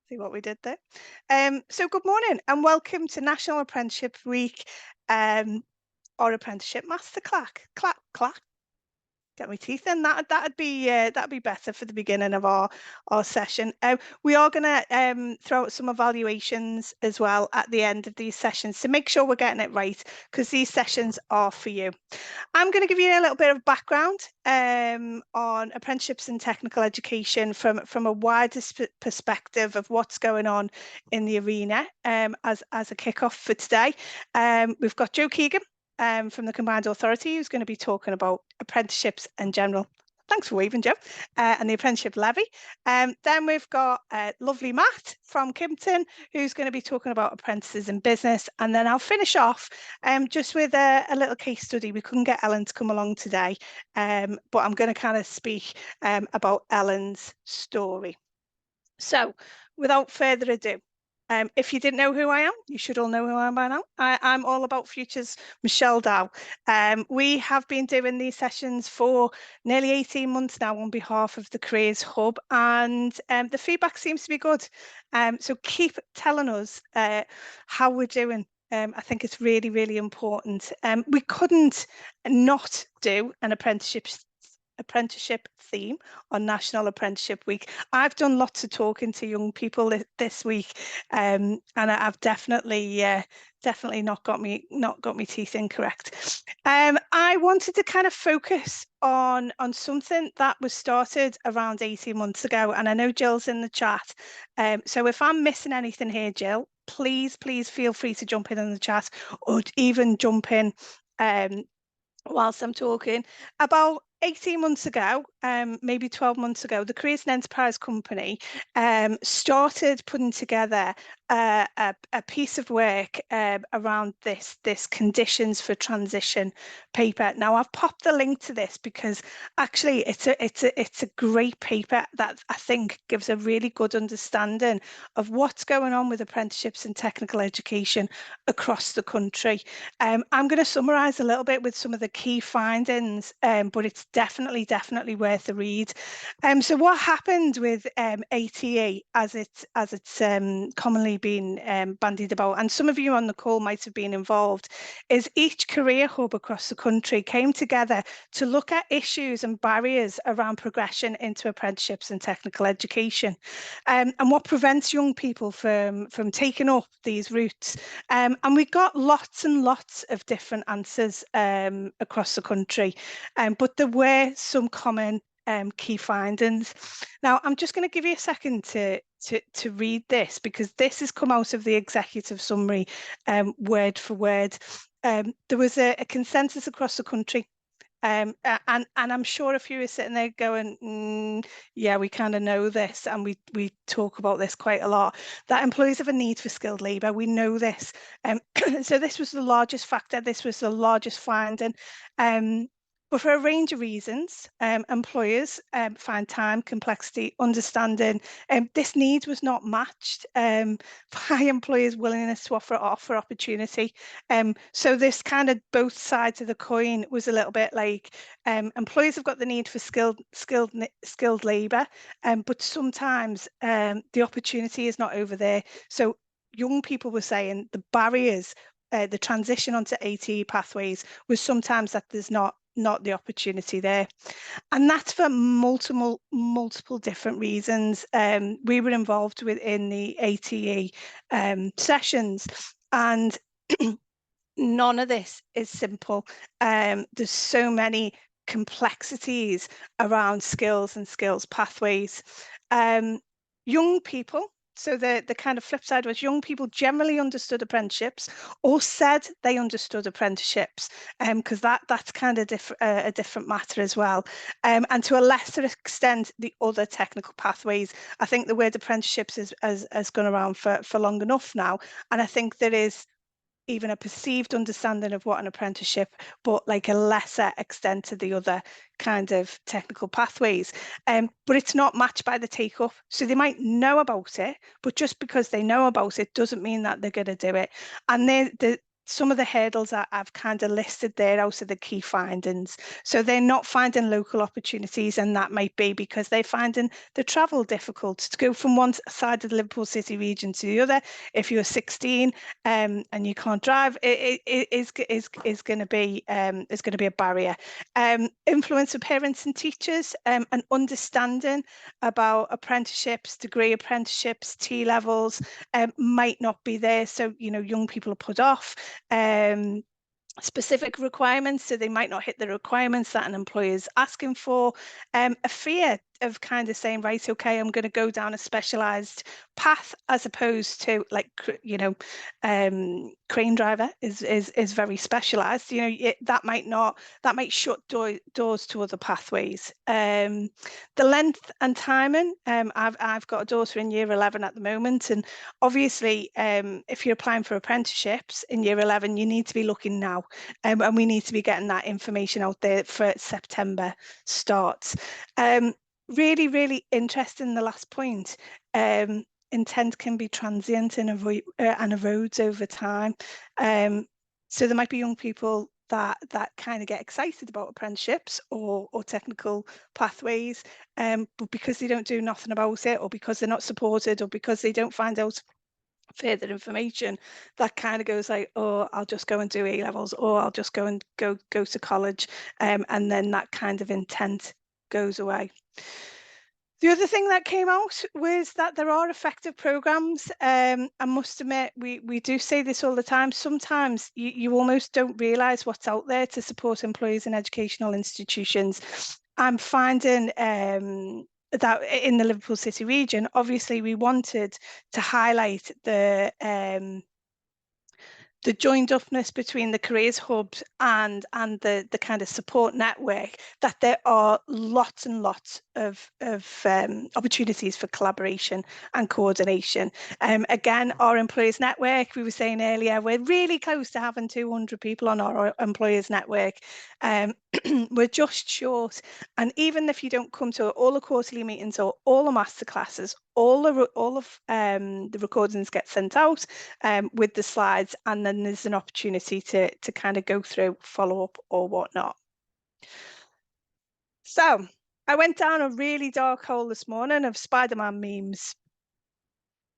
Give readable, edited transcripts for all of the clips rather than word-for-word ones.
See what we did there. So good morning and welcome to National Apprenticeship Week, or Apprenticeship Masterclass. Clack. Get my teeth in. That'd be better for the beginning of our session. We are going to throw out some evaluations as well at the end of these sessions to make sure we're getting it right, because these sessions are for you. I'm going to give you a little bit of background on apprenticeships and technical education from a wider perspective of what's going on in the arena as a kickoff for today. We've got Joe Keegan from the Combined Authority, who's going to be talking about apprenticeships in general. Thanks for waving, Joe. And the Apprenticeship Levy. Then we've got lovely Matt from Kimpton, who's going to be talking about apprentices in business. And then I'll finish off just with a little case study. We couldn't get Ellen to come along today, but I'm going to kind of speak about Ellen's story. So without further ado, if you didn't know who I am, you should all know who I am by now. I'm all about futures, Michelle Dow. We have been doing these sessions for nearly 18 months now on behalf of the Careers Hub, and the feedback seems to be good. So keep telling us how we're doing. I think it's really, really important. We couldn't not do an apprenticeship theme on National Apprenticeship Week. I've done lots of talking to young people this week, and I've definitely not got me teeth incorrect. I wanted to kind of focus on something that was started around 18 months ago, and I know Jill's in the chat. So if I'm missing anything here, Jill, please feel free to jump in the chat, or even jump in whilst I'm talking. About 18 months ago, maybe 12 months ago, the Careers and Enterprise Company started putting together a piece of work around this conditions for transition paper. Now, I've popped the link to this because actually it's a great paper that I think gives a really good understanding of what's going on with apprenticeships and technical education across the country. I'm going to summarise a little bit with some of the key findings, but it's definitely worth a read. So what happened with ATE, as it's commonly been bandied about, and some of you on the call might have been involved, is each career hub across the country came together to look at issues and barriers around progression into apprenticeships and technical education, and what prevents young people from taking up these routes. And we got lots and lots of different answers across the country, but there were some common key findings. Now, I'm just going to give you a second to read this, because this has come out of the executive summary word for word. There was a consensus across the country, and I'm sure if you were sitting there going, yeah, we kind of know this, and we talk about this quite a lot, that employees have a need for skilled labour. We know this. So this was the largest factor. This was the largest finding. But for a range of reasons, employers find time, complexity, understanding. This need was not matched by employers' willingness to offer opportunity. So this kind of both sides of the coin was a little bit like employers have got the need for skilled labour, but sometimes the opportunity is not over there. So young people were saying the barriers, the transition onto ATE pathways was sometimes that there's not the opportunity there, and that's for multiple different reasons. We were involved within the ATE sessions, and none of this is simple. There's so many complexities around skills and skills pathways. Young people, so the kind of flip side was young people generally understood apprenticeships, or said they understood apprenticeships, because that's kind of a different matter as well. And to a lesser extent, the other technical pathways. I think the word apprenticeships has gone around for long enough now, and I think there is even a perceived understanding of what an apprenticeship, but like a lesser extent to the other kind of technical pathways. But it's not matched by the take up. So they might know about it, but just because they know about it doesn't mean that they're going to do it. And some of the hurdles that I've kind of listed there out of the key findings. So they're not finding local opportunities, and that might be because they're finding the travel difficult to go from one side of the Liverpool City region to the other. If you're 16 and you can't drive, it is going to be a barrier. Influence of parents and teachers, and understanding about apprenticeships, degree apprenticeships, T levels might not be there. So, you know, young people are put off. Specific requirements, so they might not hit the requirements that an employer is asking for. A fear of kind of saying, right, okay, I'm going to go down a specialized path, as opposed to, like, you know, crane driver is very specialized. You know, that might shut doors to other pathways. The length and timing. I've got a daughter in year 11 at the moment, and obviously, if you're applying for apprenticeships in year 11, you need to be looking now, and we need to be getting that information out there for September starts. Really, really interesting, the last point. Intent can be transient and erodes over time. So there might be young people that kind of get excited about apprenticeships or technical pathways, but because they don't do nothing about it, or because they're not supported, or because they don't find out further information, that kind of goes like, oh, I'll just go and do A levels, or I'll just go and go to college, and then that kind of intent goes away. The other thing that came out was that there are effective programs. I must admit, we do say this all the time. Sometimes you almost don't realise what's out there to support employees in educational institutions. I'm finding that in the Liverpool City region, obviously we wanted to highlight the joined upness between the careers hubs and the kind of support network, that there are lots and lots of opportunities for collaboration and coordination. Again, our employers network, we were saying earlier, we're really close to having 200 people on our employers network. We're just short, and even if you don't come to all the quarterly meetings or all the masterclasses, all of the recordings get sent out with the slides, and then there's an opportunity to kind of go through, follow up or whatnot. So I went down a really dark hole this morning of Spider-Man memes.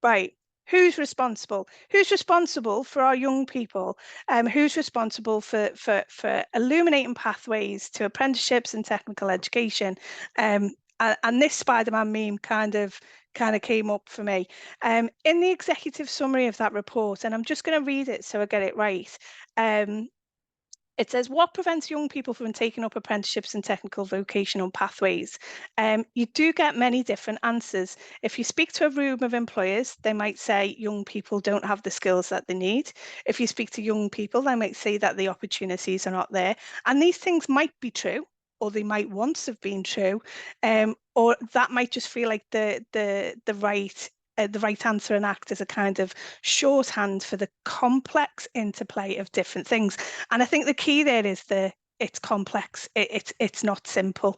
Right. Who's responsible? Who's responsible for our young people? Who's responsible for illuminating pathways to apprenticeships and technical education? And this Spider-Man meme kind of came up for me. In the executive summary of that report, and I'm just going to read it so I get it right. It says, what prevents young people from taking up apprenticeships and technical vocational pathways? You do get many different answers. If you speak to a room of employers, they might say young people don't have the skills that they need. If you speak to young people, they might say that the opportunities are not there. And these things might be true, or they might once have been true, or that might just feel like the right answer and act as a kind of shorthand for the complex interplay of different things. And I think the key there is it's complex. It's not simple.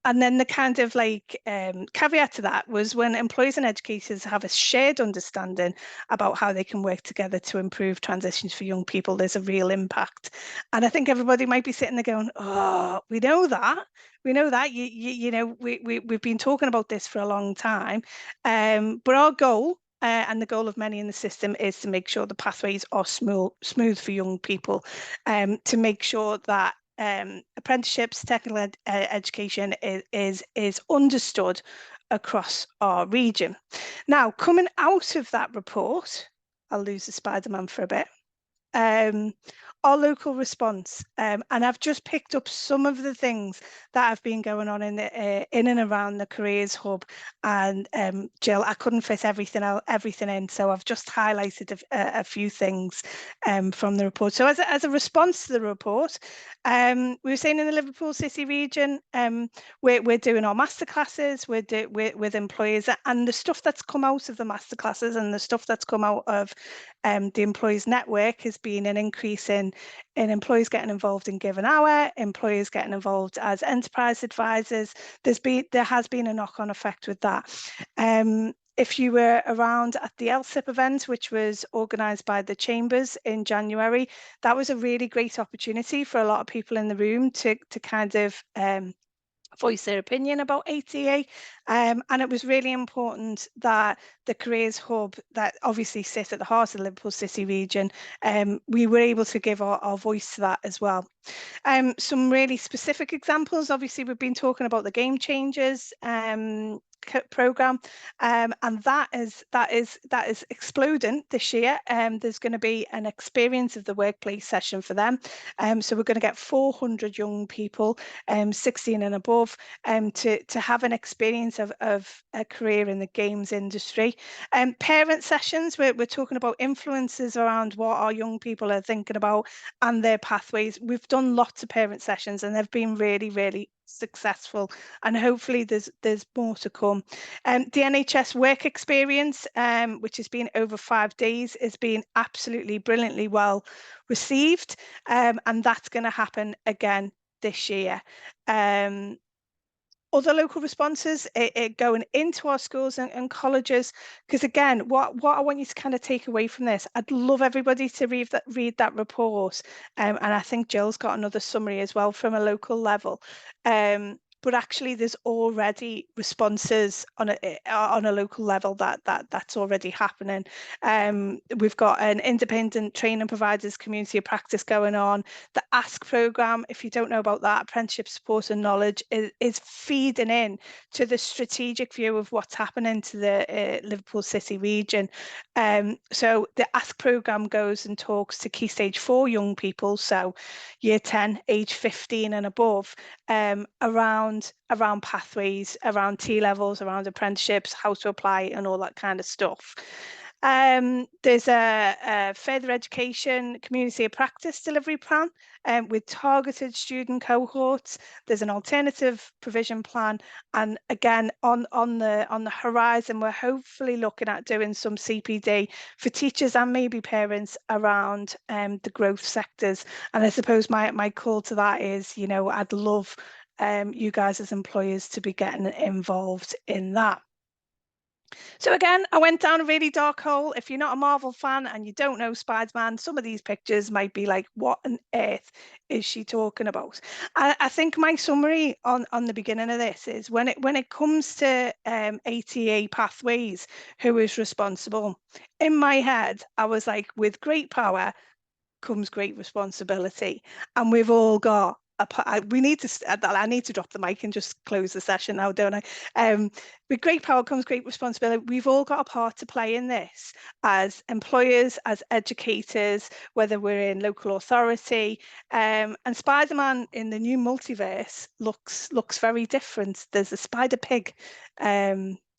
And then the kind of caveat to that was, when employers and educators have a shared understanding about how they can work together to improve transitions for young people, there's a real impact. And I think everybody might be sitting there going, oh, we know that. We know that. You know, we've been talking about this for a long time. But our goal, and the goal of many in the system, is to make sure the pathways are smooth for young people, to make sure that apprenticeships, technical education is understood across our region. Now, coming out of that report, I'll lose the Spider-Man for a bit. Our local response, and I've just picked up some of the things that have been going on in and around the careers hub. And Jill, I couldn't fit everything in, so I've just highlighted a few things from the report. So as a response to the report, we were saying in the Liverpool City region, we're doing our masterclasses with employers, and the stuff that's come out of the masterclasses and the stuff that's come out of the employees network has been an increase in employees getting involved in Give an Hour, employers getting involved as enterprise advisors. There has been a knock-on effect with that. If you were around at the LCIP event, which was organised by the Chambers in January, that was a really great opportunity for a lot of people in the room to kind of voice their opinion about ATA, and it was really important that the Careers Hub that obviously sits at the heart of the Liverpool City region, we were able to give our voice to that as well. Some really specific examples, obviously we've been talking about the Game Changers program, and that is exploding this year. There's going to be an experience of the workplace session for them, so we're going to get 400 young people 16 and above to have an experience of a career in the games industry. Parent sessions, we're talking about influences around what our young people are thinking about and their pathways. We've done lots of parent sessions and they've been really successful, and hopefully there's more to come. The NHS work experience, which has been over 5 days, has been absolutely brilliantly well received, and that's going to happen again this year. Other local responses going into our schools and colleges, because again, what I want you to kind of take away from this, I'd love everybody to read that report, and I think Jill's got another summary as well from a local level. But actually there's already responses on a local level that's already happening. We've got an independent training providers community of practice going on. The ASK programme, if you don't know about that, Apprenticeship Support and Knowledge, is feeding in to the strategic view of what's happening to the Liverpool City region. So the ASK programme goes and talks to Key Stage 4 young people, so year 10, age 15 and above, around pathways, around T-levels, around apprenticeships, how to apply and all that kind of stuff. There's a further education community of practice delivery plan with targeted student cohorts. There's an alternative provision plan, and again on the horizon we're hopefully looking at doing some CPD for teachers and maybe parents around the growth sectors. And I suppose my call to that is, you know, I'd love you guys as employers to be getting involved in that. So again, I went down a really dark hole. If you're not a Marvel fan and you don't know Spider-Man, some of these pictures might be like, what on earth is she talking about? I think my summary on the beginning of this is when it comes to ATA pathways, who is responsible? In my head, I was like, with great power comes great responsibility, and we've all got we need to I need to drop the mic and just close the session now, don't I? With great power comes great responsibility. We've all got a part to play in this as employers, as educators, whether we're in local authority, and Spider-Man in the new multiverse looks very different. There's a Spider Pig.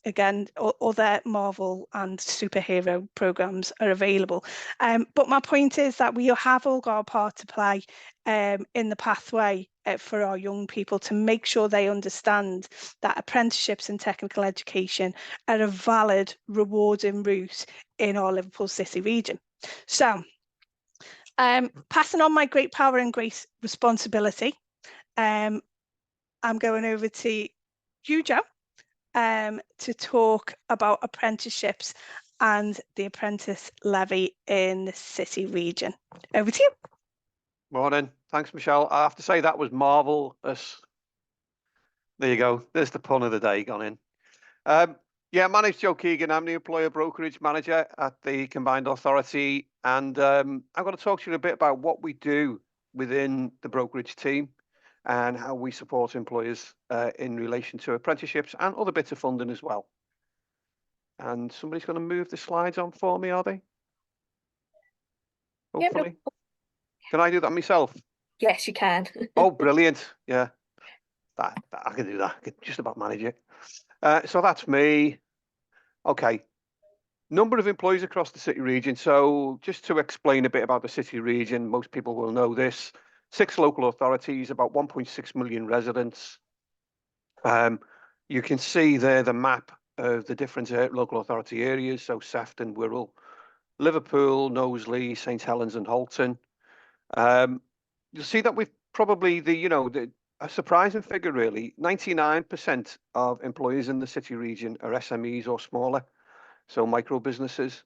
Again, other Marvel and superhero programs are available. But my point is that we have all got a part to play in the pathway for our young people to make sure they understand that apprenticeships and technical education are a valid, rewarding route in our Liverpool City region. So, passing on my great power and great responsibility, I'm going over to you, Joe, to talk about apprenticeships and the apprentice levy in the city region. Over to you. Morning. Thanks, Michelle. I have to say that was marvellous. There you go. There's the pun of the day gone in. Yeah, my name's Joe Keegan. I'm the employer brokerage manager at the Combined Authority, and I'm going to talk to you a bit about what we do within the brokerage team and how we support employers in relation to apprenticeships and other bits of funding as well. And somebody's going to move the slides on for me, are they? Hopefully. Yep. Can I do that myself? Yes, you can. Oh, brilliant. Yeah, that I can do that. I can just about manage it. So that's me. Okay. Number of employees across the city region. So just to explain a bit about the city region, most people will know this. 6 local authorities, about 1.6 million residents. You can see there the map of the different local authority areas. So Sefton, Wirral, Liverpool, Knowsley, St Helens and Halton. You'll see that we've probably a surprising figure really. 99% of employees in the city region are SMEs or smaller. so micro businesses.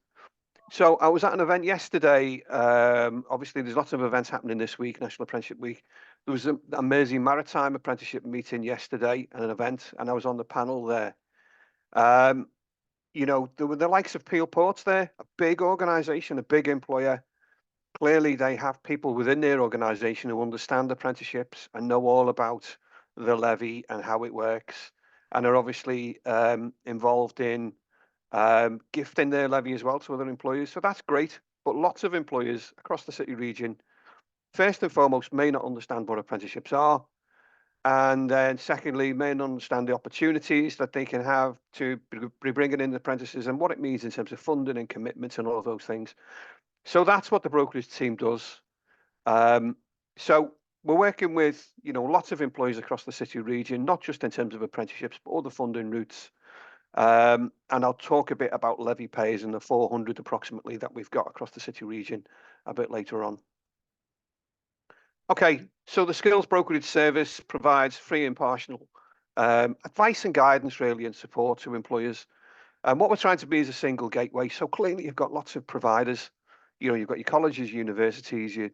So I was at an event yesterday. Obviously, there's lots of events happening this week, National Apprenticeship Week. There was a Mersey Maritime Apprenticeship meeting yesterday, an event, and I was on the panel there. You know, there were the likes of Peel Ports there, a big organisation, a big employer. Clearly, they have people within their organisation who understand apprenticeships and know all about the levy and how it works, and are obviously involved in gifting their levy as well to other employers. So that's great. But lots of employers across the city region, first and foremost, may not understand what apprenticeships are. And then secondly, may not understand the opportunities that they can have to be bringing in apprentices and what it means in terms of funding and commitments and all of those things. So that's what the brokerage team does. So we're working with, you know, lots of employers across the city region, not just in terms of apprenticeships, but other funding routes. And I'll talk a bit about levy payers and the 400 approximately that we've got across the city region a bit later on. Okay, so the Skills Brokerage Service provides free impartial advice and guidance really and support to employers. And what we're trying to be is a single gateway. So clearly you've got lots of providers. You know, you've got your colleges, universities, your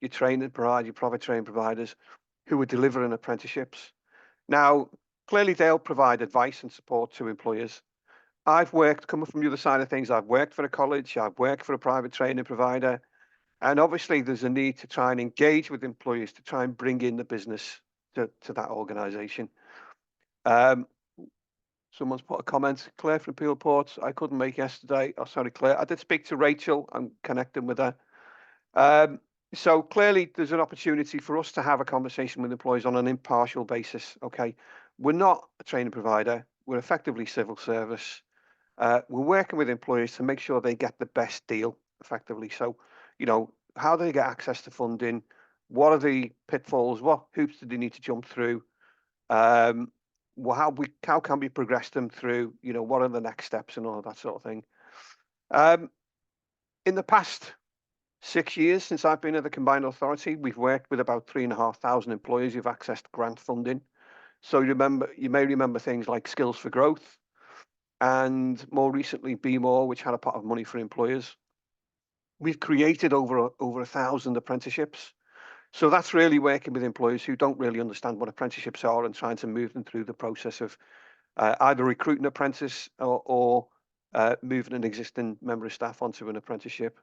training providers, your private training providers who are delivering apprenticeships. Now, clearly they'll provide advice and support to employers. I've worked, coming from the other side of things, I've worked for a college, I've worked for a private training provider, and obviously there's a need to try and engage with employers to try and bring in the business to that organisation. Someone's put a comment, Claire from Peel Ports, I couldn't make yesterday. Oh, sorry, Claire. I did speak to Rachel. I'm connecting with her. So clearly there's an opportunity for us to have a conversation with employers on an impartial basis. Okay, we're not a training provider. We're effectively civil service. We're working with employers to make sure they get the best deal effectively. So, you know, how do they get access to funding? What are the pitfalls? What hoops do they need to jump through? How can we progress them through? You know, what are the next steps and all that sort of thing? In the past 6 years since I've been at the Combined Authority, we've worked with about 3,500 employers who've accessed grant funding. So you may remember things like Skills for Growth, and more recently Be More, which had a pot of money for employers. We've created over 1,000 apprenticeships. So that's really working with employers who don't really understand what apprenticeships are and trying to move them through the process of either recruiting an apprentice or moving an existing member of staff onto an apprenticeship.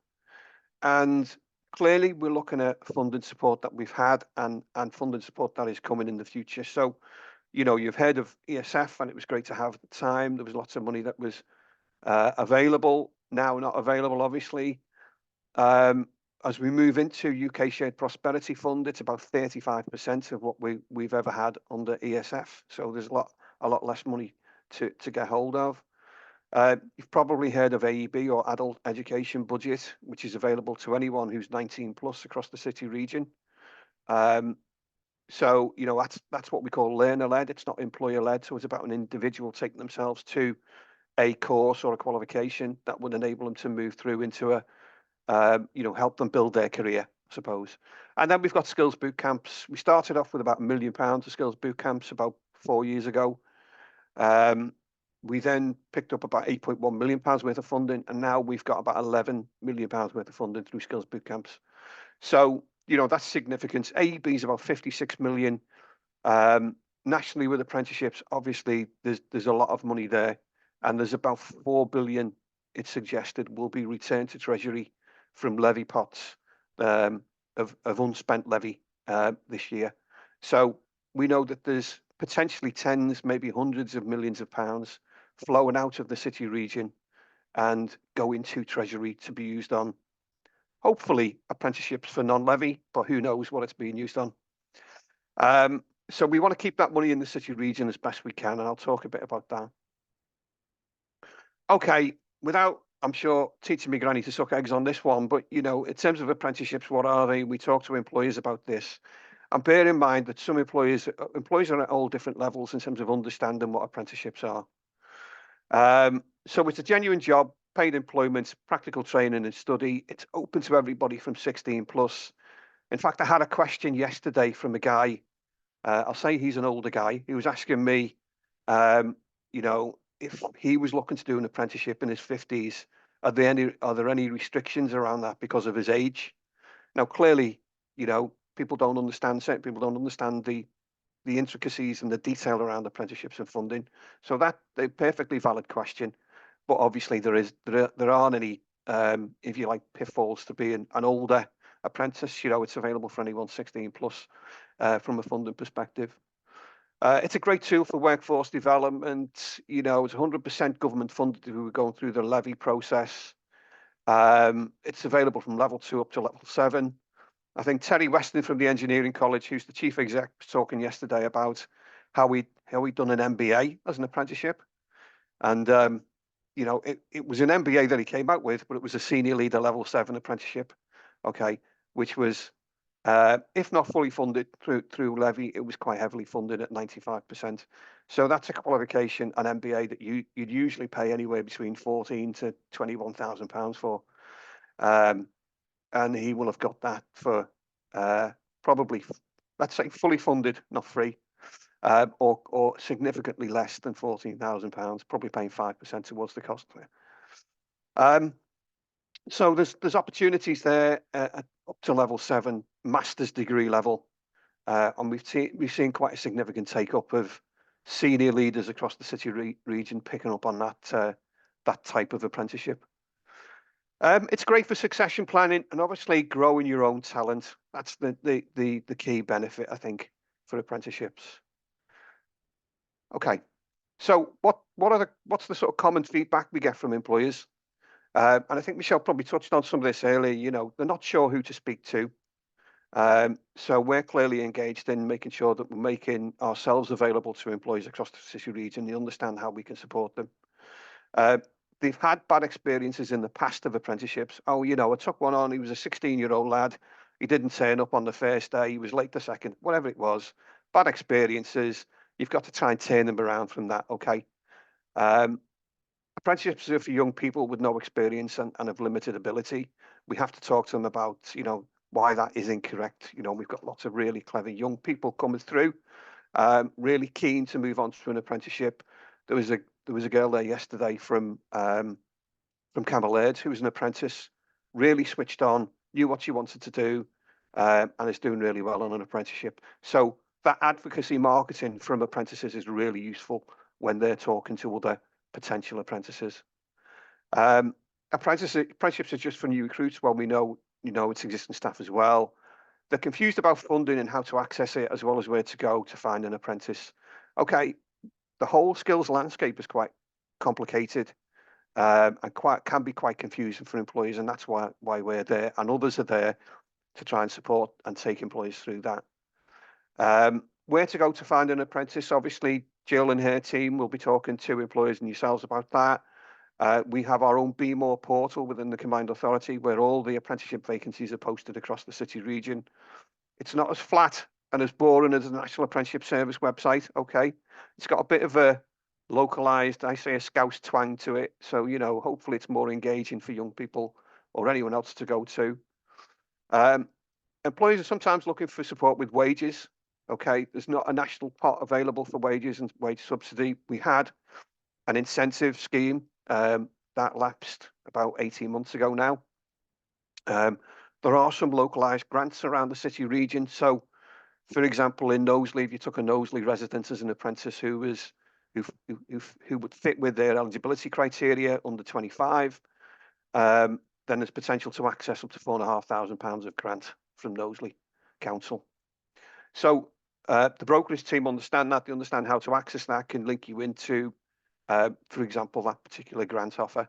And clearly we're looking at funding support that we've had and funding support that is coming in the future. So, you know, you've heard of ESF, and it was great to have at the time. There was lots of money that was available, now not available, obviously. As we move into UK Shared Prosperity Fund, it's about 35% of what we've ever had under ESF. So there's a lot less money to get hold of. You've probably heard of AEB, or Adult Education Budget, which is available to anyone who's 19 plus across the city region. So, you know, that's what we call learner-led. It's not employer-led. So it's about an individual taking themselves to a course or a qualification that would enable them to move through into a, you know, help them build their career, I suppose. And then we've got skills boot camps. We started off with about £1 million of skills boot camps about 4 years ago. We then picked up about £8.1 million worth of funding, and now we've got about £11 million worth of funding through skills boot camps. So, you know, that's significant. AEB is about 56 million. Nationally with apprenticeships, obviously there's a lot of money there, and there's about 4 billion it's suggested will be returned to Treasury from levy pots of unspent levy this year. So we know that there's potentially tens, maybe hundreds of millions of pounds flowing out of the city region and go into Treasury to be used on, hopefully, apprenticeships for non-levy, but who knows what it's being used on. So we want to keep that money in the city region as best we can, and I'll talk a bit about that. Okay, without, I'm sure, teaching me granny to suck eggs on this one, but, you know, in terms of apprenticeships, what are they? We talk to employers about this. And bear in mind that some employers are at all different levels in terms of understanding what apprenticeships are. So it's a genuine job, paid employment, practical training and study. It's open to everybody from 16 plus. In fact, I had a question yesterday from a guy, I'll say he's an older guy, he was asking me, you know, if he was looking to do an apprenticeship in his 50s, are there any restrictions around that because of his age? Now, clearly, people don't understand, certain people don't understand the intricacies and the detail around apprenticeships and funding. So that's a perfectly valid question. But obviously there aren't any, if you like, pitfalls to being an older apprentice. It's available for anyone 16 plus from a funding perspective. It's a great tool for workforce development. It's 100% government funded who are going through the levy process. It's available from level 2 up to level 7. I think Terry Weston from the Engineering College, who's the chief exec, was talking yesterday about how we'd done an MBA as an apprenticeship. And, it was an MBA that he came out with, but it was a senior leader level 7 apprenticeship, okay, which was, if not fully funded through levy, it was quite heavily funded at 95%. So that's a qualification, an MBA that you'd usually pay anywhere between £14,000 to £21,000 for. And he will have got that for probably, let's say, fully funded, not free, or significantly less than £14,000, probably paying 5% towards the cost there. So there's opportunities there up to level 7, master's degree level, and we've seen quite a significant take up of senior leaders across the city region picking up on that type of apprenticeship. It's great for succession planning and obviously growing your own talent. That's the key benefit, I think, for apprenticeships. Okay, so what's the sort of common feedback we get from employers? And I think Michelle probably touched on some of this earlier. They're not sure who to speak to. So we're clearly engaged in making sure that we're making ourselves available to employees across the city region. They understand how we can support them. They've had bad experiences in the past of apprenticeships. Oh, I took one on. He was a 16-year-old lad. He didn't turn up on the first day. He was late the second, whatever it was. Bad experiences. You've got to try and turn them around from that, okay? Apprenticeships are for young people with no experience and of limited ability. We have to talk to them about, why that is incorrect. We've got lots of really clever young people coming through, really keen to move on to an apprenticeship. There was a girl there yesterday from Camberlaird who was an apprentice, really switched on, knew what she wanted to do, and is doing really well on an apprenticeship. So that advocacy marketing from apprentices is really useful when they're talking to other potential apprentices. Apprenticeships are just for new recruits. Well, we know, it's existing staff as well. They're confused about funding and how to access it, as well as where to go to find an apprentice. Okay, the whole skills landscape is quite complicated and can be quite confusing for employees, and that's why we're there, and others are there to try and support and take employees through that. Where to go to find an apprentice? Obviously, Jill and her team will be talking to employers and yourselves about that. We have our own Be More portal within the Combined Authority where all the apprenticeship vacancies are posted across the city region. It's not as flat and as boring as the National Apprenticeship Service website, okay? It's got a bit of a localized, I say, a Scouse twang to it. So, hopefully it's more engaging for young people or anyone else to go to. Employers are sometimes looking for support with wages. Okay, there's not a national pot available for wages and wage subsidy. We had an incentive scheme that lapsed about 18 months ago now. There are some localized grants around the city region. So, for example, in Knowsley, if you took a Knowsley resident as an apprentice who would fit with their eligibility criteria under 25, then there's potential to access up to £4,500 of grant from Knowsley Council. So the brokerage team understand that. They understand how to access that, can link you into, for example, that particular grant offer.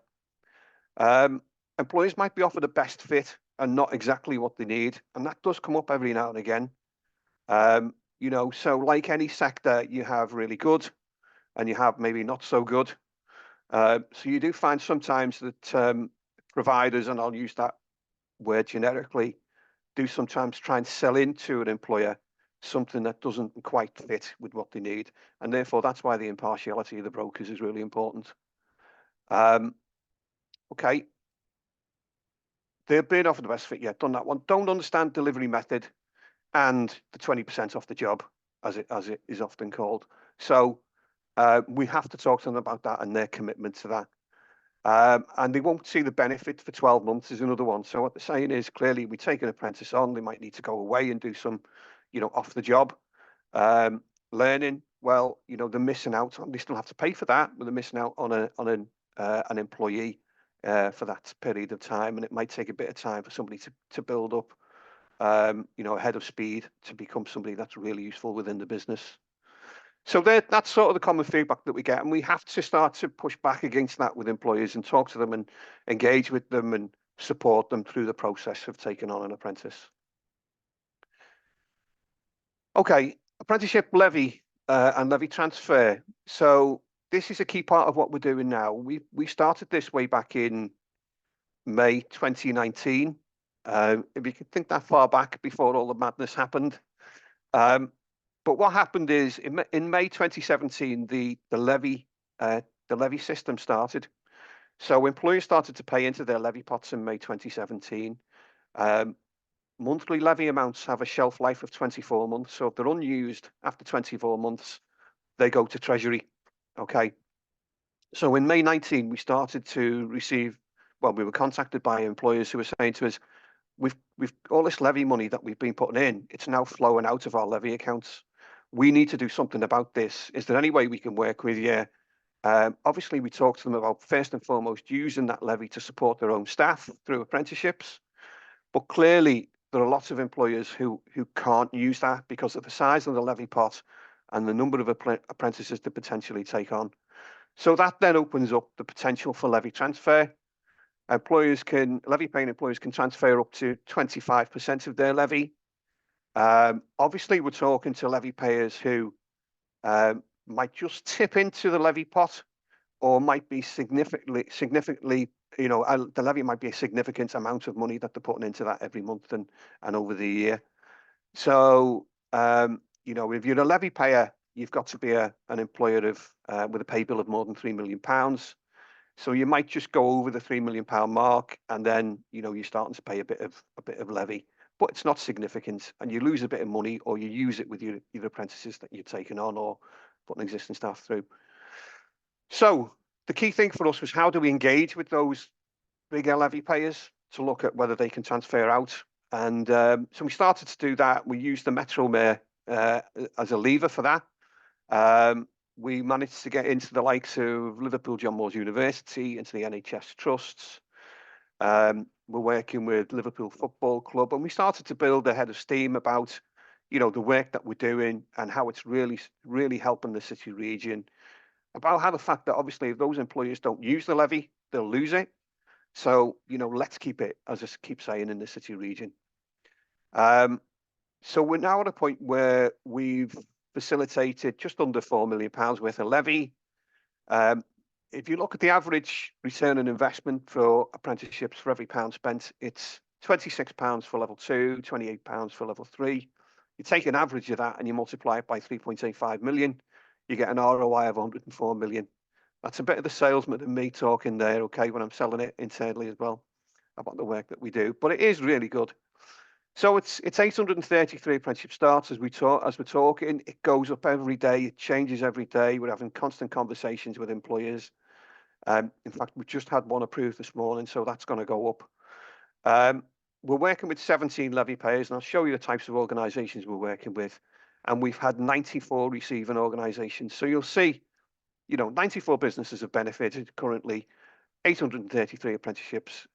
Employers might be offered a best fit and not exactly what they need. And that does come up every now and again. So like any sector, you have really good and you have maybe not so good. So you do find sometimes that providers, and I'll use that word generically, do sometimes try and sell into an employer something that doesn't quite fit with what they need. And therefore, that's why the impartiality of the brokers is really important. Okay. They're being offered the best fit. Yeah, done that one. Don't understand delivery method and the 20% off the job, as it is often called. So we have to talk to them about that and their commitment to that. And they won't see the benefit for 12 months is another one. So what they're saying is clearly we take an apprentice on, they might need to go away and do some, off the job learning. Well, they're missing out on, they still have to pay for that, but they're missing out on an employee for that period of time. And it might take a bit of time for somebody to build up, ahead of speed to become somebody that's really useful within the business. So that's sort of the common feedback that we get, and we have to start to push back against that with employers and talk to them and engage with them and support them through the process of taking on an apprentice. Okay, apprenticeship levy and levy transfer. So this is a key part of what we're doing now. We started this way back in May 2019. If you can think that far back before all the madness happened. But what happened is in May 2017, the levy system started. So employers started to pay into their levy pots in May 2017. Monthly levy amounts have a shelf life of 24 months. So if they're unused after 24 months, they go to Treasury. Okay. So in May 19, we started to receive, well, we were contacted by employers who were saying to us, we've all this levy money that we've been putting in, it's now flowing out of our levy accounts. We need to do something about this. Is there any way we can work with you? Obviously, we talked to them about, first and foremost, using that levy to support their own staff through apprenticeships. But clearly, there are lots of employers who can't use that because of the size of the levy pot and the number of apprentices to potentially take on. So that then opens up the potential for levy transfer. Levy paying employers can transfer up to 25% of their levy. Obviously, we're talking to levy payers who might just tip into the levy pot, or might be significantly, the levy might be a significant amount of money that they're putting into that every month and over the year. So, if you're a levy payer, you've got to be an employer with a pay bill of more than £3 million. So you might just go over the £3 million mark, and then you're starting to pay a bit of levy, but it's not significant, and you lose a bit of money, or you use it with your apprentices that you're taking on or putting existing staff through. So the key thing for us was, how do we engage with those bigger levy payers to look at whether they can transfer out? And so we started to do that. We used the Metro Mayor as a lever for that. We managed to get into the likes of Liverpool John Moores University, into the NHS trusts. We're working with Liverpool Football Club, and we started to build a head of steam about, the work that we're doing and how it's really, really helping the city region. About how the fact that obviously if those employers don't use the levy, they'll lose it. So, let's keep it, as I keep saying, in the city region. So we're now at a point where we've facilitated just under £4 million worth of levy. If you look at the average return on investment for apprenticeships for every pound spent, it's £26 for level 2, £28 for level 3. You take an average of that and you multiply it by 3.85 million, you get an ROI of 104 million. That's a bit of the salesman and me talking there, okay, when I'm selling it internally as well about the work that we do. But it is really good. So it's 833 apprenticeship starts as we're talking. It goes up every day. It changes every day. We're having constant conversations with employers. In fact, we just had one approved this morning, so that's going to go up. We're working with 17 levy payers, and I'll show you the types of organisations we're working with. And we've had 94 receiving organisations. So you'll see, 94 businesses have benefited currently, 833 apprenticeships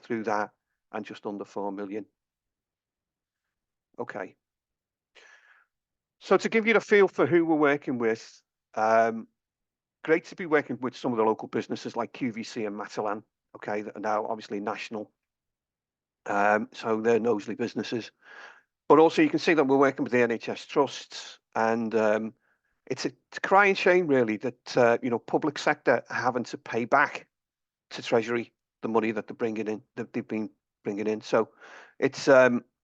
through that, and just under 4 million. Okay. So to give you a feel for who we're working with, great to be working with some of the local businesses like QVC and Matalan, okay, that are now obviously national. So they're Knowsley businesses. But also you can see that we're working with the NHS trusts, and it's a crying shame really that public sector are having to pay back to Treasury the money that they've been bringing in. So it's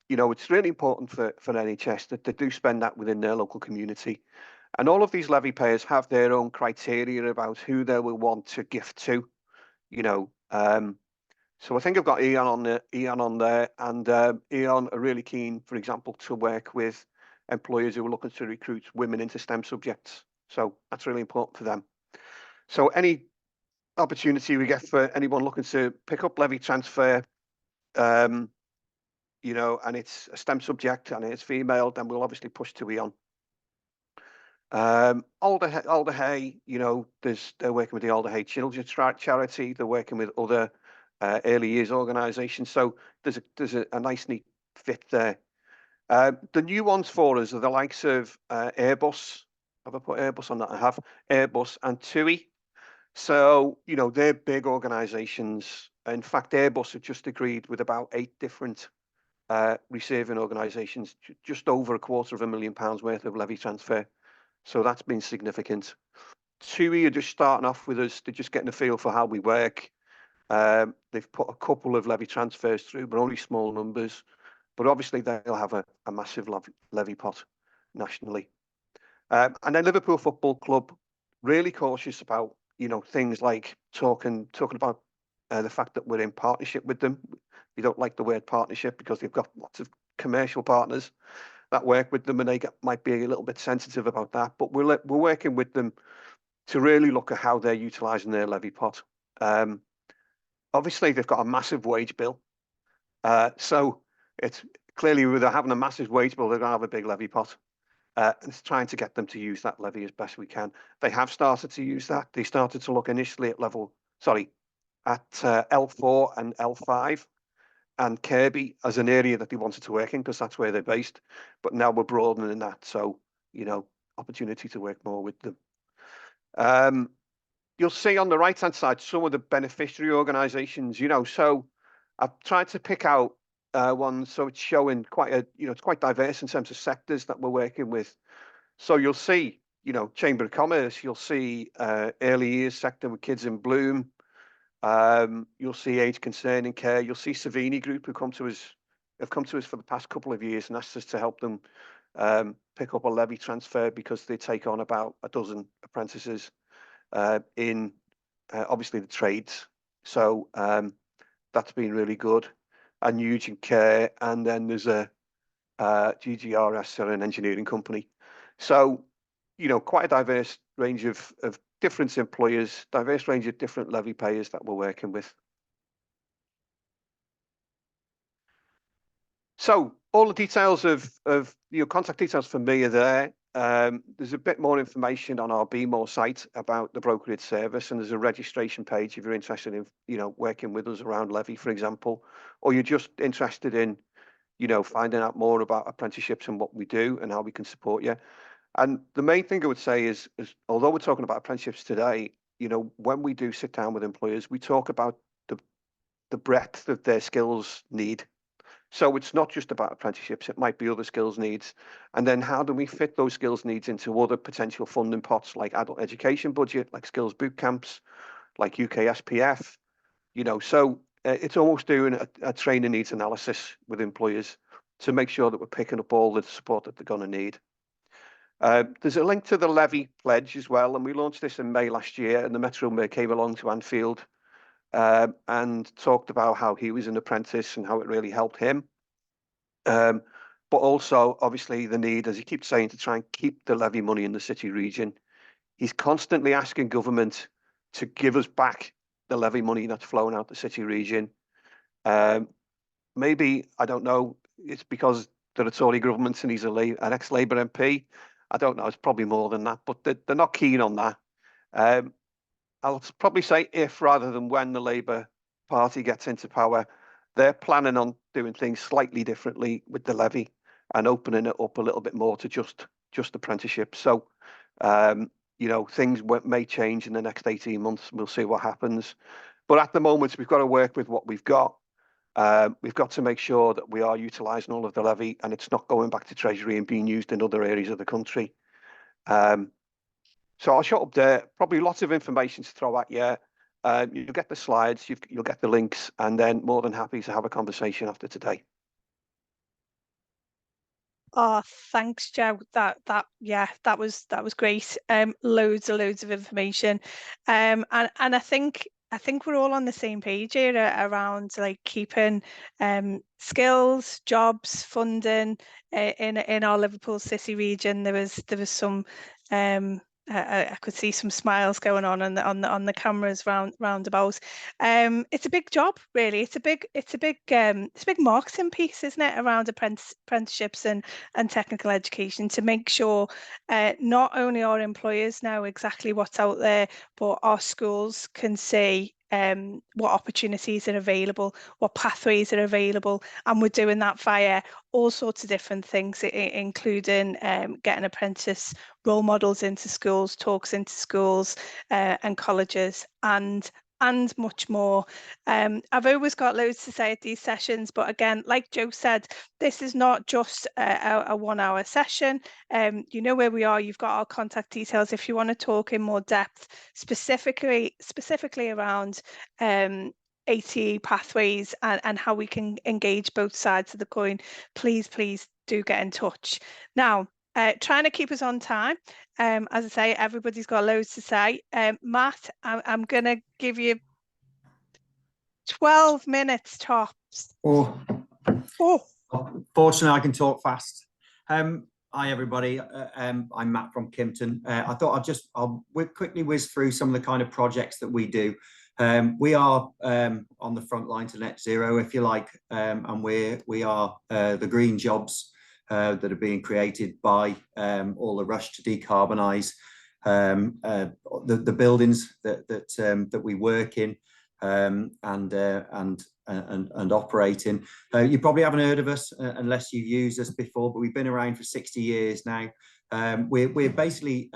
it's really important for NHS that they do spend that within their local community. And all of these levy payers have their own criteria about who they will want to gift to, So I think I've got Eon on there, and Eon are really keen, for example, to work with employers who are looking to recruit women into STEM subjects. So that's really important for them. So any opportunity we get for anyone looking to pick up levy transfer, you know, and it's a STEM subject and it's female, then we'll obviously push TUI on. Alder Hay, you know, they're working with the Alder Hay Children's Charity. They're working with other early years organisations. So there's a nice neat fit there. The new ones for us are the likes of Airbus. Have I put Airbus on that? I have. Airbus and TUI. So, you know, they're big organisations. In fact, Airbus have just agreed with about 8 different receiving organisations, just over £250,000 worth of levy transfer. So that's been significant. TUI are just starting off with us. They're just getting a feel for how we work. They've put a couple of levy transfers through, but only small numbers. But obviously they'll have a massive levy pot nationally. And then Liverpool Football Club, really cautious about, you know, things like talking about the fact that we're in partnership with them. We don't like the word partnership because they've got lots of commercial partners that work with them, and they might be a little bit sensitive about that. But we're working with them to really look at how they're utilising their levy pot. Obviously, they've got a massive wage bill, so it's clearly with having a massive wage bill, they're going to have a big levy pot. And it's trying to get them to use that levy as best we can. They have started to use that. They started to look initially at L4 and L5. And Kirby as an area that they wanted to work in because that's where they're based. But now we're broadening that, so, you know, opportunity to work more with them. You'll see on the right-hand side some of the beneficiary organisations, you know, so I've tried to pick out one so it's showing quite a, you know, it's quite diverse in terms of sectors that we're working with. So you'll see, you know, Chamber of Commerce, you'll see early years sector with Kids in Bloom. You'll see Age Concern and Care. You'll see Savini Group who have come to us for the past couple of years and asked us to help them pick up a levy transfer because they take on about a dozen apprentices in obviously the trades. So that's been really good. And Nugent Care, and then there's a GGRS, or an engineering company. So, you know, quite a diverse range of different employers, diverse range of different levy payers that we're working with. So all the details of your contact details for me are there. There's a bit more information on our BMore site about the brokerage service, and there's a registration page if you're interested in, you know, working with us around levy, for example, or you're just interested in, you know, finding out more about apprenticeships and what we do and how we can support you. And the main thing I would say is although we're talking about apprenticeships today, you know, when we do sit down with employers, we talk about the breadth of their skills need. So it's not just about apprenticeships, it might be other skills needs. And then how do we fit those skills needs into other potential funding pots like adult education budget, like skills boot camps, like UK SPF, you know, so it's almost doing a training needs analysis with employers to make sure that we're picking up all the support that they're going to need. There's a link to the levy pledge as well, and we launched this in May last year, and the Metro Mayor came along to Anfield and talked about how he was an apprentice and how it really helped him. But also, obviously, the need, as he keeps saying, to try and keep the levy money in the city region. He's constantly asking government to give us back the levy money that's flowing out the city region. Maybe, I don't know, it's because they're a Tory government and he's an ex-Labour MP. I don't know, it's probably more than that, but they're not keen on that. I'll probably say if rather than when the Labour Party gets into power. They're planning on doing things slightly differently with the levy and opening it up a little bit more to just apprenticeships. So, you know, things may change in the next 18 months. We'll see what happens. But at the moment, we've got to work with what we've got. We've got to make sure that we are utilising all of the levy and it's not going back to Treasury and being used in other areas of the country. So I'll shut up there. Probably lots of information to throw at you. You'll get the slides, you'll get the links, and then more than happy to have a conversation after today. Oh, thanks, Joe. That was great. Loads of information. And I think we're all on the same page here around like keeping skills, jobs, funding in our Liverpool City region. There was some I could see some smiles going on the cameras roundabout. It's a big job, really. It's a big marketing piece, isn't it, around apprenticeships and technical education, to make sure not only our employers know exactly what's out there, but our schools can see what opportunities are available, what pathways are available, and we're doing that via all sorts of different things, including getting apprentice role models into schools, talks into schools and colleges, and much more. I've always got loads to say at these sessions, but again, like Joe said, this is not just a 1 hour session. You know where we are. You've got our contact details if you want to talk in more depth, specifically around ATE pathways and how we can engage both sides of the coin. Please do get in touch. Now, trying to keep us on time. As I say, everybody's got loads to say. Matt, I'm going to give you 12 minutes tops. Oh, fortunately, I can talk fast. Hi, everybody. I'm Matt from Kimpton. I thought I'll quickly whiz through some of the kind of projects that we do. We are on the front line to net zero, if you like, and we are the green jobs that are being created by all the rush to decarbonise the buildings that we work in and operate in. You probably haven't heard of us unless you've used us before, but we've been around for 60 years now. We're basically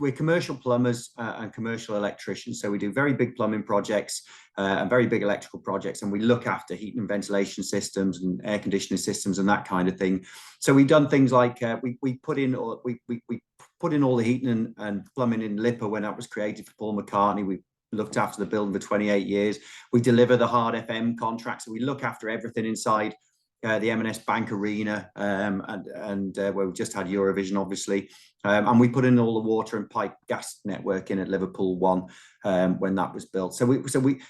we're commercial plumbers and commercial electricians, so we do very big plumbing projects and very big electrical projects, and we look after heating and ventilation systems and air conditioning systems and that kind of thing. So we've done things like we put in all the heating and plumbing in Lipper when that was created for Paul McCartney. We looked after the building for 28 years. We deliver the hard FM contracts, so we look after everything inside the M&S Bank Arena and where we just had Eurovision, obviously, and we put in all the water and pipe gas network in at Liverpool 1 when that was built. So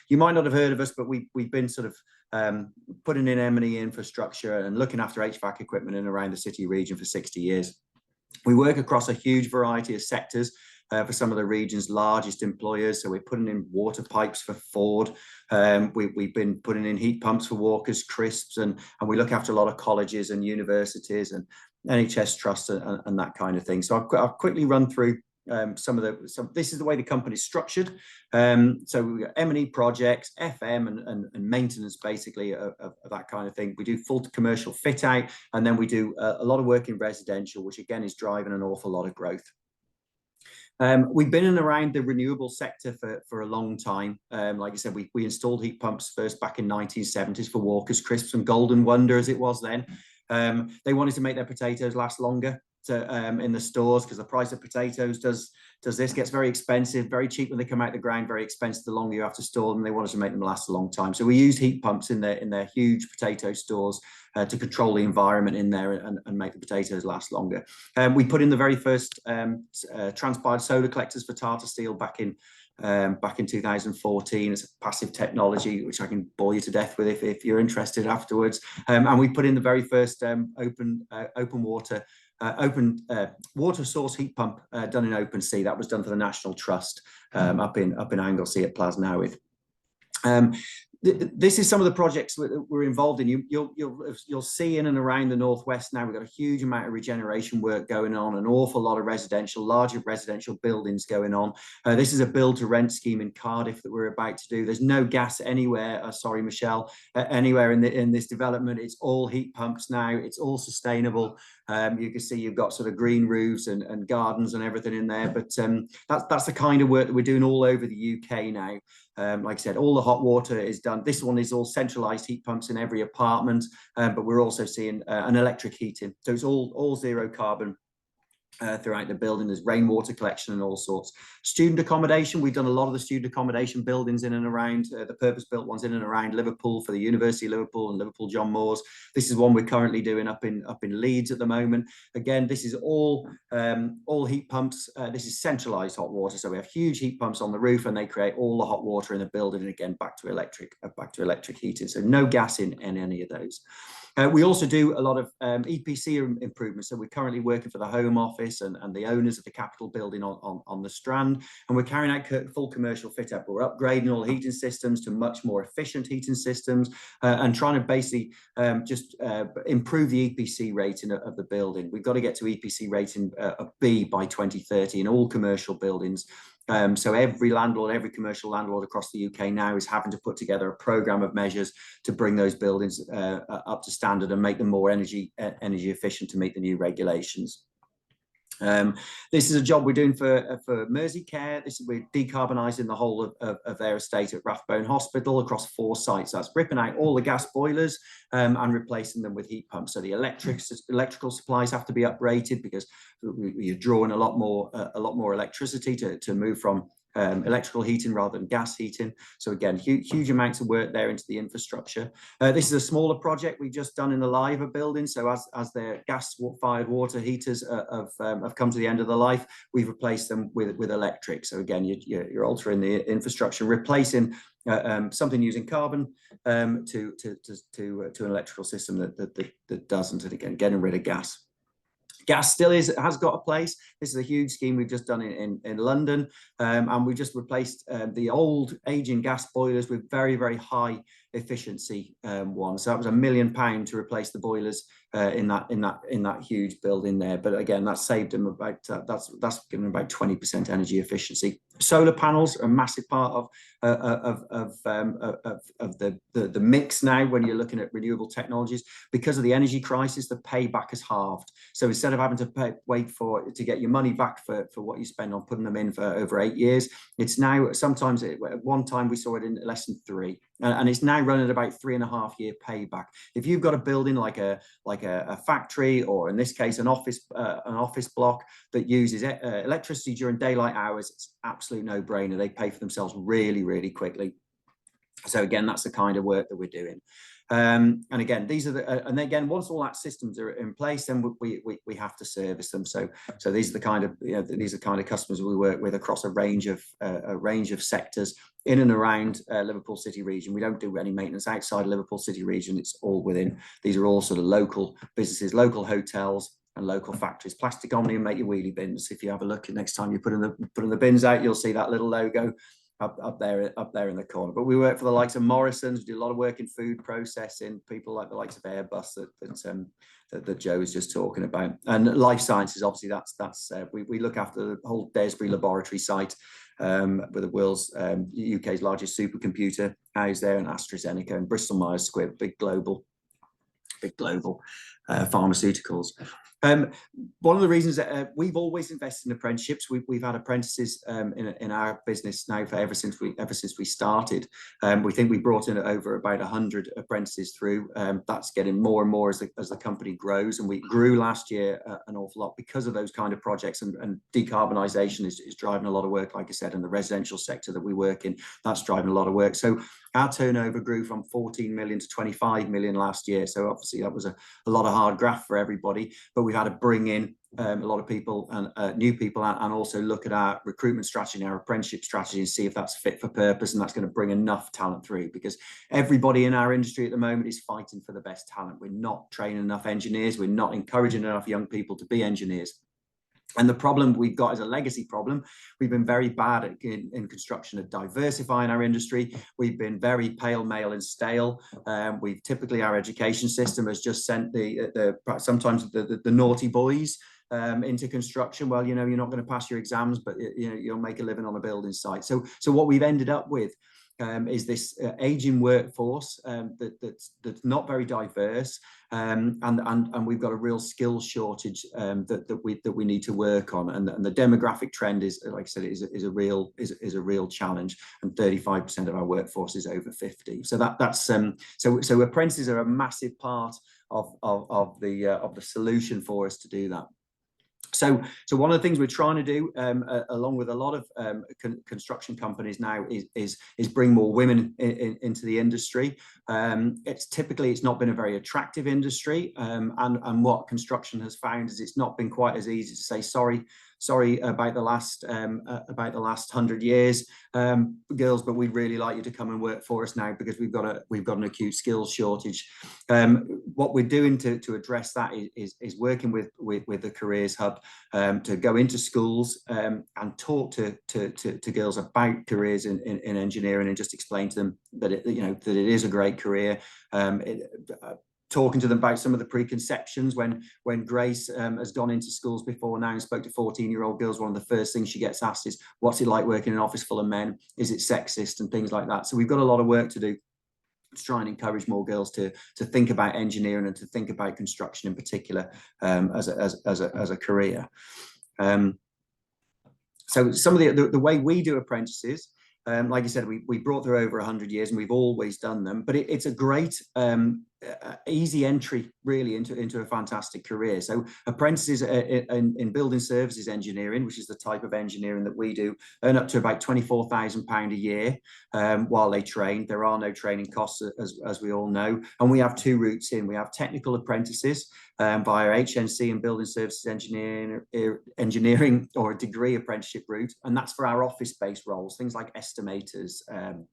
you might not have heard of us, but we've been sort of putting in M&E infrastructure and looking after HVAC equipment in around the city region for 60 years. We work across a huge variety of sectors. For some of the region's largest employers. So we're putting in water pipes for Ford. We've been putting in heat pumps for Walker's Crisps, and we look after a lot of colleges and universities and NHS trusts and that kind of thing. So I'll quickly run through this is the way the company's structured. So we've got M&E projects, FM and maintenance, basically, of that kind of thing. We do full commercial fit out, and then we do a lot of work in residential, which again is driving an awful lot of growth. We've been in and around the renewable sector for a long time. Like I said, we installed heat pumps first back in 1970s for Walker's Crisps and Golden Wonder, as it was then. They wanted to make their potatoes last longer in the stores, because the price of potatoes gets very expensive, very cheap when they come out of the ground, very expensive the longer you have to store them. They wanted to make them last a long time. So we used heat pumps in their huge potato stores to control the environment in there and make the potatoes last longer. We put in the very first transpired solar collectors for Tata Steel back in 2014. It's a passive technology which I can bore you to death with if you're interested afterwards. And we put in the very first open water source heat pump done in open sea. That was done for the National Trust up in Anglesey at Plasnowith. This is some of the projects we're involved in. You'll see in and around the northwest now. We've got a huge amount of regeneration work going on, an awful lot of larger residential buildings going on. This is a build to rent scheme in Cardiff that we're about to do. There's no gas anywhere, sorry Michelle, anywhere in this development. It's all heat pumps now. It's all sustainable. You can see you've got sort of green roofs and gardens and everything in there, but that's the kind of work that we're doing all over the UK now. Like I said, all the hot water is done. This one is all centralized heat pumps in every apartment, but we're also seeing an electric heating. So it's all zero carbon throughout the building. There's rainwater collection and all sorts. Student accommodation, we've done a lot of the student accommodation buildings in and around the purpose-built ones in and around Liverpool for the University of Liverpool and Liverpool John Moores. This is one we're currently doing up in Leeds at the moment. Again, this is all heat pumps. This is centralized hot water, so we have huge heat pumps on the roof and they create all the hot water in the building, and again back to electric heating. So no gas in any of those. We also do a lot of EPC improvements. So we're currently working for the Home Office, office and the owners of the Capitol building on the Strand. And we're carrying out full commercial fit up. We're upgrading all heating systems to much more efficient heating systems and trying to basically just improve the EPC rating of the building. We've got to get to EPC rating of B by 2030 in all commercial buildings. So every landlord, every commercial landlord across the UK now is having to put together a programme of measures to bring those buildings up to standard and make them more energy efficient to meet the new regulations. This is a job we're doing for Merseycare. We're decarbonising the whole of their estate at Rathbone Hospital across 4 sites. That's ripping out all the gas boilers and replacing them with heat pumps. So the electrical supplies have to be uprated because you're drawing a lot more electricity to move from electrical heating rather than gas heating. So again, huge amounts of work there into the infrastructure. This is a smaller project we've just done in the Liver building. So as their gas-fired water heaters have come to the end of the life, we've replaced them with electric. So again, you're altering the infrastructure, replacing something using carbon to an electrical system that doesn't, and again, getting rid of gas. Gas still has got a place. This is a huge scheme we've just done in London, and we just replaced the old aging gas boilers with very high efficiency ones. So that was £1 million to replace the boilers in that huge building there. But again, that saved them about that's given them about 20% energy efficiency. Solar panels are a massive part of the mix now when you're looking at renewable technologies. Because of the energy crisis, the payback has halved. So instead of having to wait to get your money back for what you spend on putting them in for over 8 years, it's now sometimes at one time we saw it in less than 3. And it's now running at about 3.5 year payback. If you've got a building like a factory, or in this case an office block that uses electricity during daylight hours, it's absolute no-brainer. They pay for themselves really quickly. So again, that's the kind of work that we're doing. And again, these are and again, once all that systems are in place, then we have to service them. So these are the kind of customers we work with across a range of sectors in and around Liverpool City region. We don't do any maintenance outside Liverpool City region. It's all within. These are all sort of local businesses, local hotels, and local factories. Plastic Omni and Make Your Wheelie Bins. If you have a look next time you're putting the bins out, you'll see that little logo up there in the corner. But we work for the likes of Morrison's. We do a lot of work in food processing, people like the likes of Airbus that Joe was just talking about. And life sciences, obviously, we look after the whole Daresbury laboratory site with the world's UK's largest supercomputer housed there, and AstraZeneca and Bristol Myers Squibb, big global pharmaceuticals. One of the reasons that we've always invested in apprenticeships, we've had apprentices in our business now ever since we started. We think we brought in over about 100 apprentices through. That's getting more and more as the company grows, and we grew last year an awful lot because of those kind of projects, and decarbonisation is driving a lot of work, like I said, in the residential sector that we work in. That's driving a lot of work. So our turnover grew from 14 million to 25 million last year. So obviously that was a lot of hard graft for everybody, but we've had to bring in a lot of people and new people, and also look at our recruitment strategy and our apprenticeship strategy and see if that's fit for purpose, and that's going to bring enough talent through, because everybody in our industry at the moment is fighting for the best talent. We're not training enough engineers. We're not encouraging enough young people to be engineers. And the problem we've got is a legacy problem. We've been very bad in construction at diversifying our industry. We've been very pale, male and stale. We've typically, our education system has just sent sometimes the naughty boys into construction. Well, you're not going to pass your exams, but you'll make a living on a building site. So what we've ended up with is this aging workforce that's not very diverse, and we've got a real skills shortage that we need to work on, and the demographic trend is, like I said, is a real challenge, and 35% of our workforce is over 50. So so apprentices are a massive part of the solution for us to do that. So one of the things we're trying to do, along with a lot of construction companies now, is bring more women into the industry. It's not been a very attractive industry, and what construction has found is it's not been quite as easy to say, sorry, sorry about the last 100 years, girls, but we'd really like you to come and work for us now, because we've got an acute skills shortage. What we're doing to address that is working with the Careers Hub to go into schools and talk to girls about careers in engineering, and just explain to them that it is a great career. Talking to them about some of the preconceptions. When Grace has gone into schools before now and spoke to 14-year-old girls, one of the first things she gets asked is, what's it like working in an office full of men? Is it sexist? And things like that. So we've got a lot of work to do to try and encourage more girls to think about engineering, and to think about construction in particular as a career. So some of the way we do apprentices, like I said, we brought through over 100 years, and we've always done them, but it's a great easy entry really into a fantastic career. So apprentices in building services engineering, which is the type of engineering that we do, earn up to about £24,000 a year while they train. There are no training costs, as we all know, and we have two routes in. We have technical apprentices via HNC and building services engineering or a degree apprenticeship route, and that's for our office-based roles, things like estimators,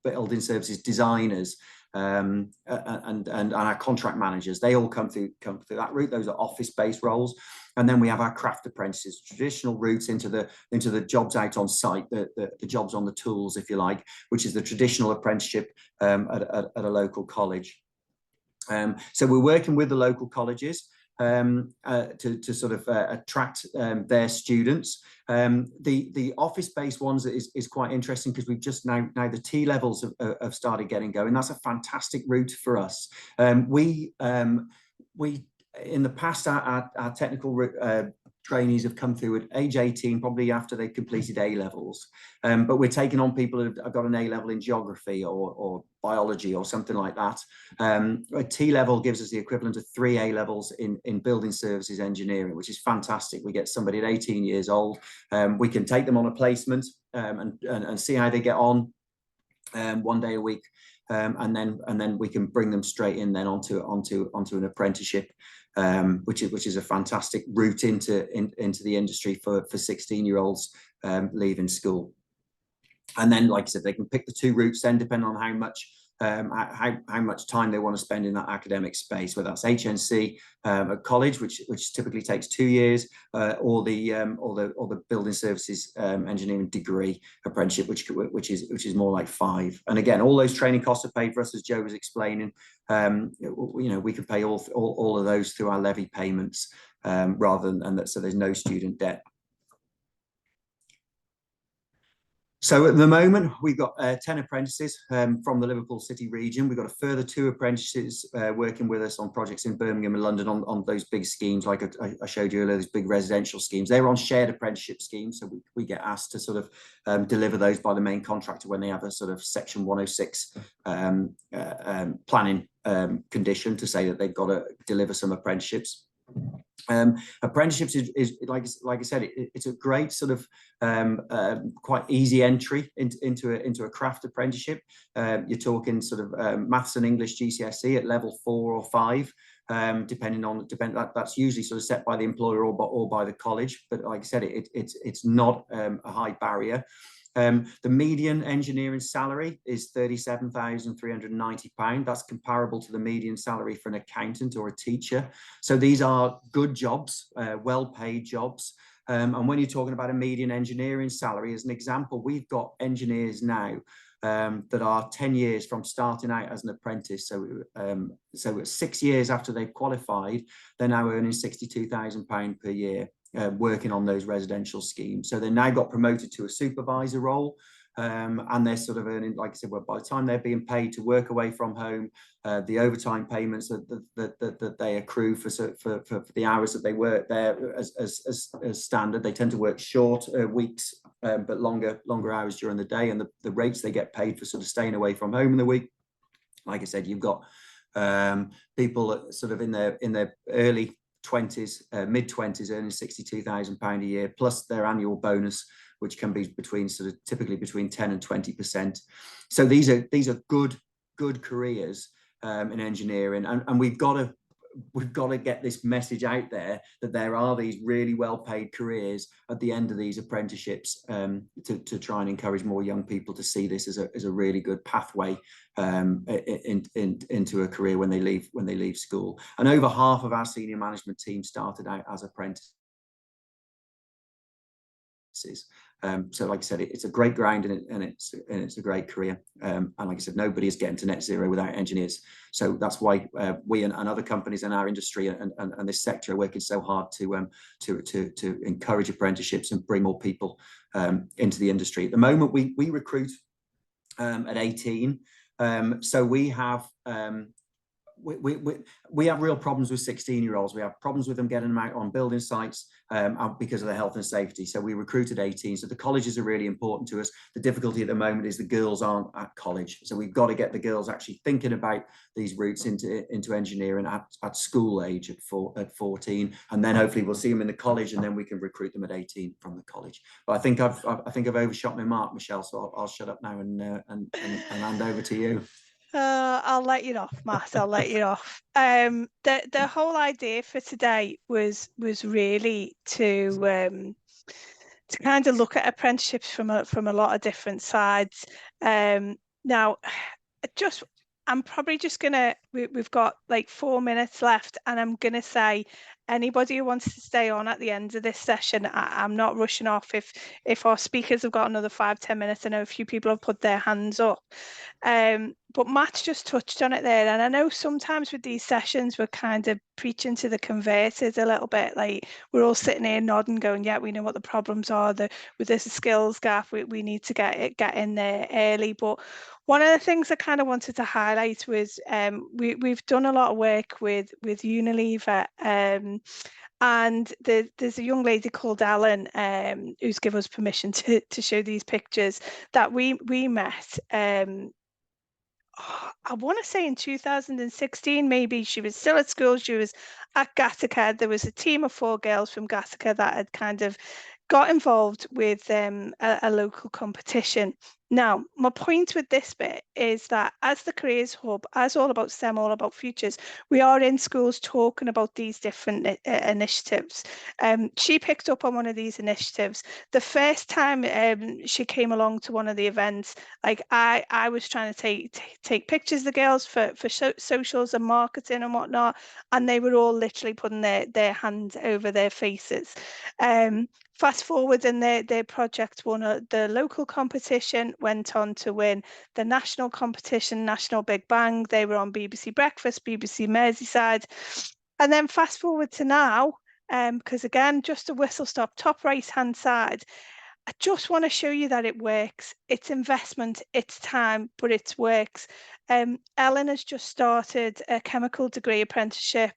building services designers, and our contract managers. They all come through that route. Those are office-based roles. And then we have our craft apprentices, traditional routes into the jobs out on site, the jobs on the tools, if you like, which is the traditional apprenticeship at a local college. So we're working with the local colleges to sort of attract their students. The office-based ones is quite interesting, because we've just now the T levels have started getting going. That's a fantastic route for us. We in the past, our technical trainees have come through at age 18, probably after they've completed A levels. But we're taking on people who have got an A level in geography or biology or something like that. A T level gives us the equivalent of 3 A levels in building services engineering, which is fantastic. We get somebody at 18 years old. We can take them on a placement and see how they get on 1 day a week. And then we can bring them straight in then onto an apprenticeship, which is a fantastic route into the industry for 16-year-olds leaving school. And then, like I said, they can pick the two routes then, depending on how much time they want to spend in that academic space, whether that's HNC at college, which typically takes 2 years, or the building services engineering degree apprenticeship, which is more like 5. And again, all those training costs are paid for us, as Joe was explaining. We can pay all of those through our levy payments, so there's no student debt. So at the moment, we've got 10 apprentices from the Liverpool City region. We've got a further 2 apprentices working with us on projects in Birmingham and London on those big schemes, like I showed you earlier, those big residential schemes. They're on shared apprenticeship schemes, so we get asked to sort of deliver those by the main contractor when they have a sort of Section 106 planning condition to say that they've got to deliver some apprenticeships. Apprenticeships is like I said, it's a great sort of quite easy entry into a craft apprenticeship. You're talking sort of maths and English GCSE at level 4 or 5, that's usually sort of set by the employer or by the college. But like I said, it's not a high barrier. The median engineering salary is £37,390. That's comparable to the median salary for an accountant or a teacher. So these are good jobs, well-paid jobs. And when you're talking about a median engineering salary, as an example, we've got engineers now that are 10 years from starting out as an apprentice. So 6 years after they've qualified, they're now earning £62,000 per year. Working on those residential schemes. So they now got promoted to a supervisor role, and they're sort of earning, like I said, well, by the time they're being paid to work away from home, the overtime payments that they accrue for the hours that they work there as standard, they tend to work short weeks, but longer hours during the day, and the rates they get paid for sort of staying away from home in the week. Like I said, you've got people sort of in their early 20s, mid-20s, earning £62,000 a year, plus their annual bonus, which can be typically between 10 and 20%. So these are good careers in engineering, and we've got to we've got to get this message out there that there are these really well-paid careers at the end of these apprenticeships, to try and encourage more young people to see this as a really good pathway into a career when they leave school. And over half of our senior management team started out as apprentices. So like I said, it's a great ground, and it's a great career. And like I said, nobody is getting to net zero without engineers. So that's why we and other companies in our industry and this sector are working so hard to encourage apprenticeships and bring more people into the industry. At the moment, we recruit at 18. So we have we have real problems with 16-year-olds. We have problems with them getting them out on building sites because of the health and safety. So we recruited 18. So the colleges are really important to us. The difficulty at the moment is the girls aren't at college. So we've got to get the girls actually thinking about these routes into engineering at school age at 14. And then hopefully we'll see them in the college, and then we can recruit them at 18 from the college. But I think I've overshot my mark, Michelle. So I'll shut up now and hand over to you. I'll let you off, Matt. I'll let you off. The whole idea for today was really to kind of look at apprenticeships from a lot of different sides. Now, I'm probably just gonna. We've got like 4 minutes left, and I'm gonna say, anybody who wants to stay on at the end of this session, I'm not rushing off. If our speakers have got another 5-10 minutes, I know a few people have put their hands up. But Matt's just touched on it there, and I know sometimes with these sessions we're kind of preaching to the converted a little bit. Like, we're all sitting here nodding, going, "Yeah, we know what the problems are. With this skills gap, we need to get in there early." But one of the things I kind of wanted to highlight was we've done a lot of work with Unilever. And there's a young lady called Ellen who's given us permission to show these pictures that we met. I want to say in 2016, maybe. She was still at school. She was at Gattaca. There was a team of 4 girls from Gattaca that had kind of got involved with a local competition. Now, my point with this bit is that as the Careers Hub, as All About STEM, All About Futures, we are in schools talking about these different initiatives. She picked up on one of these initiatives. The first time she came along to one of the events, like I was trying to take pictures of the girls for socials and marketing and whatnot, and they were all literally putting their hands over their faces. Fast forward, and their project won the local competition, went on to win the national competition, National Big Bang. They were on BBC Breakfast, BBC Merseyside. And then fast forward to now, because again, just a whistle stop, top right-hand side, I just want to show you that it works. It's investment, it's time, but it works. Ellen has just started a chemical degree apprenticeship.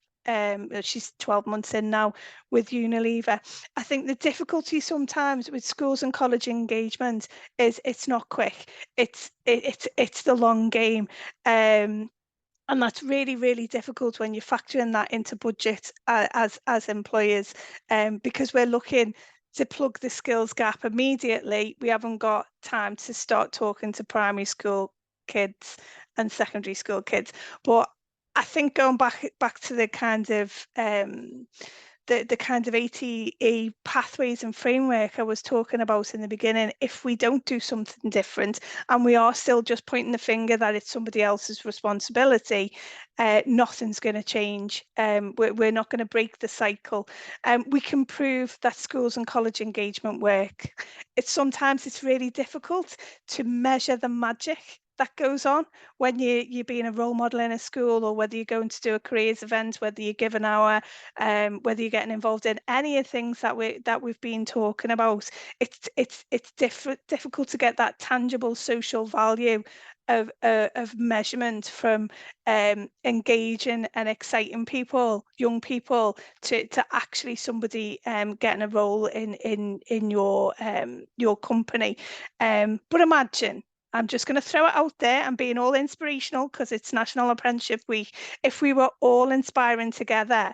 She's 12 months in now with Unilever. I think the difficulty sometimes with schools and college engagement is it's not quick. It's the long game. And that's really, really difficult when you're factoring that into budget as employers, because we're looking to plug the skills gap immediately. We haven't got time to start talking to primary school kids and secondary school kids. But I think going back to the kind of the kind of ATE pathways and framework I was talking about in the beginning, if we don't do something different and we are still just pointing the finger that it's somebody else's responsibility, nothing's going to change. We're not going to break the cycle. We can prove that schools and college engagement work. Sometimes it's really difficult to measure the magic that goes on when you're being a role model in a school, or whether you're going to do a careers event, whether you give an hour, whether you're getting involved in any of the things that we've been talking about. It's difficult to get that tangible social value of measurement from engaging and exciting people, young people, to actually somebody getting a role in your company. But imagine, I'm just going to throw it out there and being all inspirational because it's National Apprenticeship Week. If we were all inspiring together,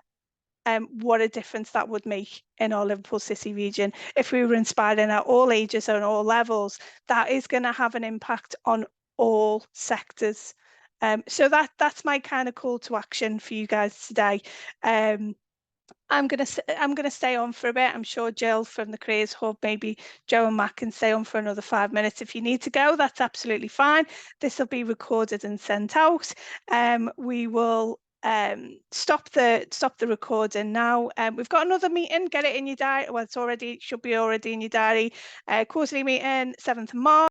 what a difference that would make in our Liverpool City region. If we were inspiring at all ages and all levels, that is going to have an impact on all sectors. So that's my kind of call to action for you guys today. I'm gonna stay on for a bit. I'm sure Jill from the Careers Hub, maybe Joe and Matt can stay on for another 5 minutes. If you need to go, that's absolutely fine. This will be recorded and sent out. We will stop the recording now. We've got another meeting. Get it in your diary. Well, it should be already in your diary. Quarterly meeting, 7th of March.